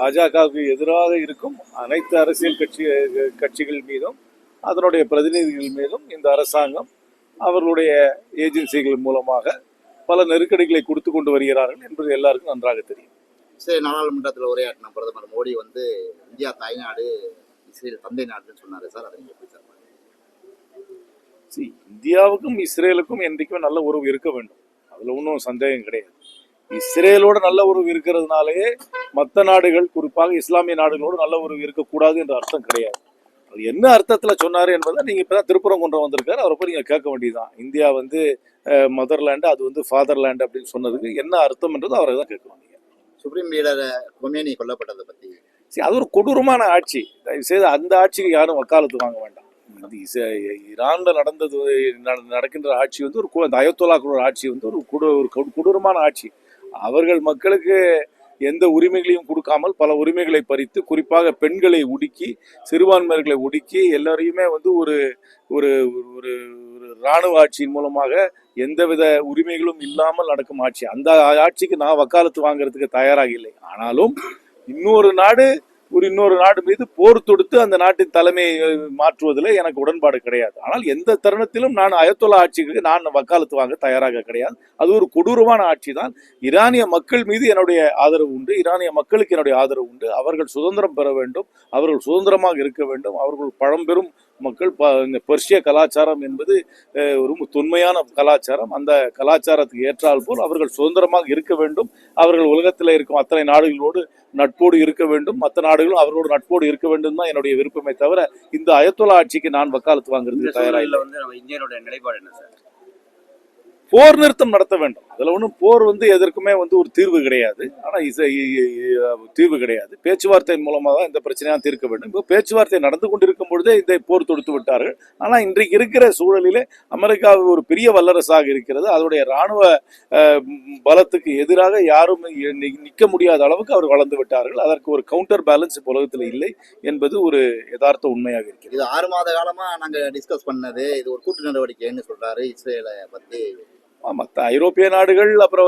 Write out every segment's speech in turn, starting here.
பாஜகவுக்கு எதிராக இருக்கும் அனைத்து அரசியல் கட்சிகள் மீதும் அதனுடைய பிரதிநிதிகள் மீதும் இந்த அரசாங்கம் அவர்களுடைய ஏஜென்சிகள் மூலமாக பல நெருக்கடிகளை கொடுத்து கொண்டு வருகிறார்கள் என்பது எல்லாருக்கும் நன்றாக தெரியும். சரி, நாடாளுமன்றத்தில் உரையாற்றின பிரதமர் மோடி இந்தியா தாய்நாடு, இஸ்ரேல் தந்தை நாடுன்னு சொன்னாரு சார். அதை நீங்க எப்படி சார்? இந்தியாவுக்கும் இஸ்ரேலுக்கும் என்றைக்கும் நல்ல உறவு இருக்க வேண்டும், அதுல ஒன்றும் சந்தேகம் கிடையாது. இஸ்ரேலோட நல்ல உறவு இருக்கிறதுனாலேயே மற்ற நாடுகள், குறிப்பாக இஸ்லாமிய நாடுகளோடு நல்ல உறவு இருக்கக்கூடாது என்ற அர்த்தம் கிடையாது. அது என்ன அர்த்தத்துல சொன்னாரு என்பதை நீங்க இப்பதான் திருப்புறம் கொண்டு வந்திருக்காரு, அவரை போய் நீங்க கேட்க வேண்டியதுதான். இந்தியா மதர்லேண்டு, அது ஃபாதர்லேண்டு அப்படின்னு சொன்னதுக்கு என்ன அர்த்தம் என்றது அவரை தான் கேட்க வேண்டிய. சுப்ரீம் லீடர் கொமேனி கொல்லப்பட்டதை பத்தி அது ஒரு கொடூரமான ஆட்சி. தயவுசெய்து அந்த ஆட்சிக்கு யாரும் வக்காலத்து வாங்க வேண்டாம். அது ஈரான்ல நடக்கின்ற ஆட்சி ஒரு அயத்தொல்லாக்களோட ஆட்சி ஒரு கொடூரமான ஆட்சி. அவர்கள் மக்களுக்கு எந்த உரிமைகளையும் கொடுக்காமல் பல உரிமைகளை பறித்து, குறிப்பாக பெண்களை ஒடுக்கி, சிறுபான்மையர்களை ஒடுக்கி, எல்லாரையுமே ஒரு ஒரு ஒரு இராணுவ ஆட்சியின் மூலமாக எந்தவித உரிமைகளும் இல்லாமல் நடக்கும் ஆட்சி. அந்த ஆட்சிக்கு நான் வக்காலத்து வாங்குறதுக்கு தயாராக இல்லை. ஆனாலும் இன்னொரு நாடு மீது போர் தொடுத்து அந்த நாட்டின் தலைமையை மாற்றுவதில் எனக்கு உடன்பாடு கிடையாது. ஆனால் எந்த தருணத்திலும் நான் அயத்தொல்லா ஆட்சிக்கு நான் வக்காலத்து வாங்க தயாராக கிடையாது. அது ஒரு கொடூரமான ஆட்சி தான். ஈரானிய மக்கள் மீது என்னுடைய ஆதரவு உண்டு, ஈரானிய மக்களுக்கு என்னுடைய ஆதரவு உண்டு. அவர்கள் சுதந்திரம் பெற வேண்டும், அவர்கள் சுதந்திரமாக இருக்க வேண்டும். அவர்கள் பழம்பெரும் மக்கள். இந்த பெர்ஷிய கலாச்சாரம் என்பது ஒரு தொன்மையான கலாச்சாரம். அந்த கலாச்சாரத்துக்கு ஏற்றால் போல் அவர்கள் சுதந்திரமாக இருக்க வேண்டும். அவர்கள் உலகத்தில் இருக்கும் அத்தனை நாடுகளோடு நட்போடு இருக்க வேண்டும், மற்ற நாடுகளும் அவர்களோடு நட்போடு இருக்க வேண்டும் தான் என்னுடைய விருப்பமே தவிர இந்த அயத்தொல்லா ஆட்சிக்கு நான் வக்காலத்து வாங்குறது தயாராக இல்லை. இந்தியாவுடைய நிலைப்பாடு என்ன சார்? போர் நிறுத்தம் நடத்த வேண்டும். அதுல ஒன்றும் போர் எதற்குமே ஒரு தீர்வு கிடையாது. ஆனா தீர்வு கிடையாது. பேச்சுவார்த்தை மூலமாக தான் இந்த பிரச்சனையா தீர்க்க வேண்டும். இப்போ பேச்சுவார்த்தை நடந்து கொண்டிருக்கும் பொழுதே இந்த போர் தொடுத்து விட்டார்கள். ஆனா இன்றைக்கு இருக்கிற சூழலிலே அமெரிக்கா ஒரு பெரிய வல்லரசாக இருக்கிறது. அதனுடைய இராணுவ பலத்துக்கு எதிராக யாரும் நிற்க முடியாத அளவுக்கு அவர் வளர்ந்து விட்டார்கள். அதற்கு ஒரு கவுண்டர் பேலன்ஸ் உலகத்தில் இல்லை என்பது ஒரு யதார்த்த உண்மையாக இருக்கிறது. இது 6 மாத காலமா நாங்க டிஸ்கஸ் பண்ணது, இது ஒரு கூட்டு நடவடிக்கைன்னு சொல்றாரு இஸ்ரேலை பத்தி. மற்ற ஐரோப்பிய நாடுகள் அப்புறம்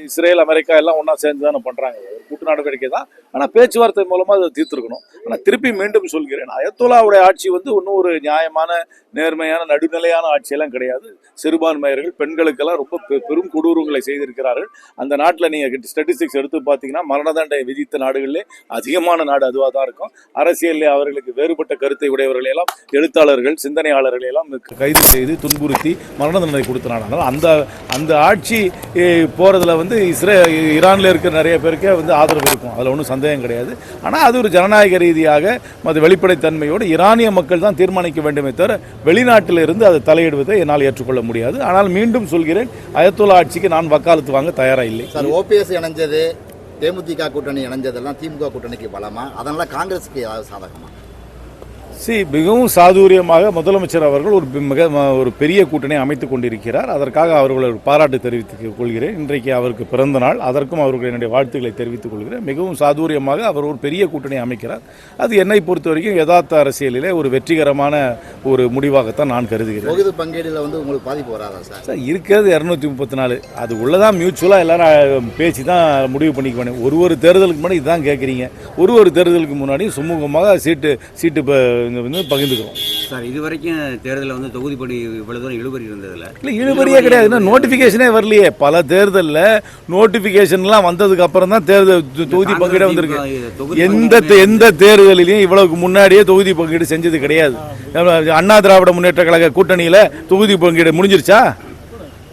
இஸ்ரேல், அமெரிக்கா எல்லாம் ஒன்றா சேர்ந்து தானே பண்ணுறாங்க. ஒரு கூட்டு நடவடிக்கை தான். ஆனால் பேச்சுவார்த்தை மூலமாக அதை தீர்த்துருக்கணும். ஆனால் திருப்பி மீண்டும் சொல்கிறேன், அயத்தொல்லாவுடைய ஆட்சி ஒன்றும் ஒரு நியாயமான, நேர்மையான, நடுநிலையான ஆட்சியெல்லாம் கிடையாது. சிறுபான்மையர்கள், பெண்களுக்கெல்லாம் ரொம்ப பெரும் கொடூரங்களை செய்திருக்கிறார்கள். அந்த நாட்டில் நீங்கள் ஸ்டாட்டிஸ்டிக்ஸ் எடுத்து பார்த்தீங்கன்னா மரண தண்டனை விதித்த நாடுகளிலே அதிகமான நாடு அதுவாக தான் இருக்கும். அரசியலில் அவர்களுக்கு வேறுபட்ட கருத்தை உடையவர்களையெல்லாம், எழுத்தாளர்கள், சிந்தனையாளர்களையெல்லாம் கைது செய்து துன்புறுத்தி மரண தண்டனை கொடுத்தனால அந்த ஆட்சி போறதுல ஈரான்ல இருக்கிற நிறைய பேருக்கு ஆதரவு இருக்கும். அதுல ஒன்றும் சந்தேகம் கிடையாது. ஆனால் அது ஒரு ஜனநாயக ரீதியாக வெளிப்படைத்தன்மையோடு ஈரானிய மக்கள் தான் தீர்மானிக்க வேண்டுமே தவிர வெளிநாட்டில் இருந்து அதை தலையிடுவதை என்னால் ஏற்றுக்கொள்ள முடியாது. ஆனால் மீண்டும் சொல்கிறேன், அயத்தொல்லா ஆட்சிக்கு நான் வக்காலத்து வாங்க தயாராக இல்லை. சார், ஓபிஎஸ் இணைஞ்சது, தேமுதிக கூட்டணி இணைஞ்சதெல்லாம் திமுக கூட்டணிக்கு பலமா? அதனால காங்கிரஸுக்கு ஏதாவது சாதகமா? மிகவும் சாதுரியமாக முதலமைச்சர் அவர்கள் ஒரு பெரிய கூட்டணியை அமைத்துக் கொண்டிருக்கிறார். அதற்காக அவர்கள் பாராட்டு தெரிவித்துக் கொள்கிறேன். இன்றைக்கு அவருக்கு பிறந்த நாள், அதற்கும் அவர்கள் என்னுடைய வாழ்த்துக்களை தெரிவித்துக் கொள்கிறேன். மிகவும் சாதுரியமாக அவர் ஒரு பெரிய கூட்டணியை அமைக்கிறார். அது என்னை பொறுத்த வரைக்கும் யதார்த்த அரசியலிலே ஒரு வெற்றிகரமான ஒரு முடிவாகத்தான் நான் கருதுகிறேன். தொகுதி பங்கீடுல உங்களுக்கு பாதிப்பு வராதா சார்? இருக்கிறது 234. அது உள்ளதான் மியூச்சுவலா எல்லாரும் பேசி தான் முடிவு பண்ணிக்க வேண்டிய. ஒரு தேர்தலுக்கு முன்னாடி இதுதான் கேட்குறீங்க. ஒரு தேர்தலுக்கு முன்னாடி சுமூகமாக சீட்டு பகிர்ந்துக்கிறோம் சார். இதுவரைக்கும் தேர்தலில் தொகுதி பணி இவ்வளவு தூரம் இழுபறி இருந்ததில்ல. இல்லை, இழுபறியே கிடையாது. நோட்டிஃபிகேஷனே வரலையே. பல தேர்தலில் நோட்டிஃபிகேஷன்லாம் வந்ததுக்கு அப்புறம் தான் தொகுதி பங்கீடு வந்திருக்கு. எந்த தேர்தலிலையும் இவ்வளவுக்கு முன்னாடியே தொகுதி பங்கீடு செஞ்சது கிடையாது. அண்ணா திராவிட முன்னேற்ற கழக கூட்டணியில் தொகுதி பங்கீடு முடிஞ்சிருச்சா?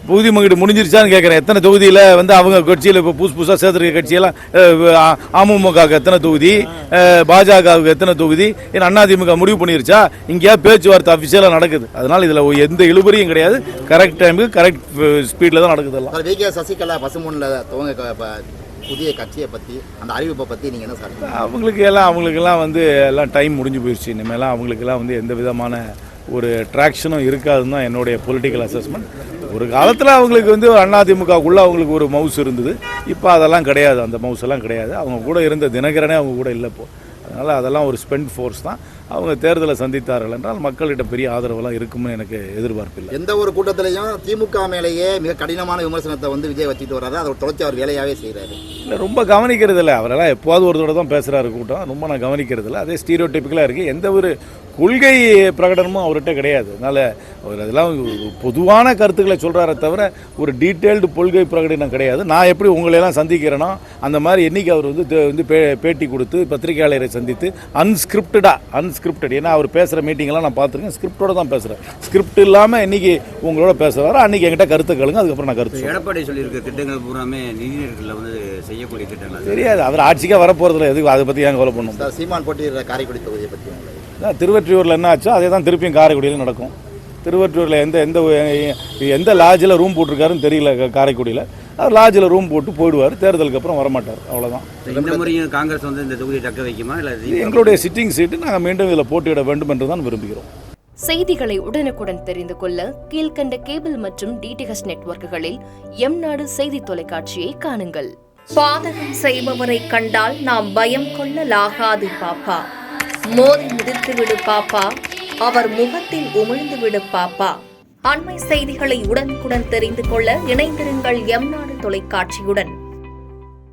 தொகுதி பங்கீடு முடிஞ்சிருச்சான்னு கேட்குறேன். எத்தனை தொகுதியில் அவங்க கட்சியில் இப்போ புதுசாக சேர்த்துருக்க கட்சியெல்லாம் அமமுகவுக்கு எத்தனை தொகுதி, பாஜகவுக்கு எத்தனை தொகுதி, ஏன்னா அதிமுக முடிவு பண்ணிருச்சா? இங்கேயா பேச்சுவார்த்தை அஃபிஷியலாக நடக்குது. அதனால் இதில் எந்த இழுபறியும் கிடையாது. கரெக்ட் டைமுக்கு கரெக்ட் ஸ்பீடில் தான் நடக்குது. சசிகலா பசுமொன்ல புதிய கட்சியை பற்றி, அந்த அறிவிப்பை பற்றி நீங்கள் என்ன சார்? அவங்களுக்கெல்லாம் எல்லாம் டைம் முடிஞ்சு போயிடுச்சு. இனிமேலாம் அவங்களுக்கெல்லாம் எந்த விதமான ஒரு ட்ராக்ஷனும் இருக்காதுன்னு தான் என்னுடைய பொலிட்டிக்கல் அசஸ்மெண்ட். ஒரு காலத்தில் அவங்களுக்கு அதிமுகவுக்குள்ளே அவங்களுக்கு ஒரு மவுஸ் இருந்தது. இப்போ அதெல்லாம் கிடையாது. அந்த மவுஸ் எல்லாம் கிடையாது. அவங்க கூட இருந்த தினகரனே அவங்க கூட இல்லை. இப்போ அதனால் அதெல்லாம் ஒரு ஸ்பெண்ட் ஃபோர்ஸ் தான். அவங்க தேர்தலை சந்தித்தார்கள் என்றால் மக்களிடம் பெரிய ஆதரவெல்லாம் இருக்கும்னு எனக்கு எதிர்பார்ப்பில்லை. எந்த ஒரு கூட்டத்திலையும் திமுக மேலேயே மிக கடினமான விமர்சனத்தை வந்து விஜய் வச்சுட்டு வர்றாரு. அதை தொடர்ச்சி அவர் வேலையாகவே செய்கிறாரு. இல்லை, ரொம்ப கவனிக்கிறது இல்லை. அவரெல்லாம் எப்போது ஒரு தடவை தான் பேசுகிறாரு கூட்டம். ரொம்ப நான் கவனிக்கிறது இல்லை. அதே ஸ்டீரியோடைப்பிக்கலாக இருக்குது. எந்த ஒரு கொள்கை பிரகடனமும் அவர்கிட்ட கிடையாது. அதனால் அவர் அதெல்லாம் பொதுவான கருத்துக்களை சொல்கிறாரே தவிர ஒரு டீட்டெயில்டு கொள்கை பிரகடனம் கிடையாது. நான் எப்படி உங்களையெல்லாம் சந்திக்கிறேனோ அந்த மாதிரி என்றைக்கு அவர் வந்து பேட்டி கொடுத்து பத்திரிகையாளரை சந்தித்து அன்ஸ்கிரிப்டட் ஏன்னா அவர் பேசுகிற மீட்டிங்கெல்லாம் நான் பார்த்துருக்கேன். ஸ்கிரிப்டோடு தான் பேசுகிறேன். ஸ்கிரிப்ட் இல்லாமல் என்றைக்கு உங்களோட பேசுவாரோ அன்றைக்கி என்கிட்ட கருத்து கேளுங்க, அதுக்கப்புறம் நான் கருத்து. எடப்பாடி சொல்லியிருக்க திட்டங்கள் பூராமே நிதிநீர்களில் வந்து செய்யக்கூடிய திட்டங்கள் தெரியாது. அவர் ஆட்சிக்காக வரப்போகிறதில்ல. எதுக்கு அதை பற்றி ஏன் கவலை பண்ணும்? சீமான் போட்டியிடுற காரைக்குடி தொகுதியை பற்றி திருவொற்றியூரில் என்ன ஆச்சோ அதே தான் திருப்பியும் காரைக்குடியில் நடக்கும். திருவொற்றியூரில் எந்த லாட்ஜில் ரூம் போட்டிருக்காருன்னு தெரியல. காரைக்குடியில் அவர் லாட்ஜில் ரூம் போட்டு போயிடுவார். தேர்தலுக்கு அப்புறம் வரமாட்டார். அவ்வளோதான். இந்த முறையும் காங்கிரஸ் வந்து இந்த தொகுதியை தக்க வைக்குமா இல்லை எங்களுடைய சிட்டிங் சீட்டு நாங்கள் மீண்டும் இதில் போட்டியிட வேண்டும் என்று தான் விரும்புகிறோம். செய்திகளை உடனுக்குடன் தெரிந்து கொள்ள கீழ்கண்ட கேபிள் மற்றும் டிடிஹெச் நெட்வொர்க்குகளில் எம்நாடு செய்தி தொலைக்காட்சியை காணுங்கள். பாதகம் செய்பவரை கண்டால் நாம் பயம் கொள்ளலாகாது பாப்பா. மோதி மிதித்து விடு பாப்பா, அவர் முகத்தில் உமிழ்ந்து விடு பாப்பா. அண்மை செய்திகளை உடனுக்குடன் தெரிந்து கொள்ள இணைந்திருங்கள் எம்நாடு தொலைக்காட்சியுடன்.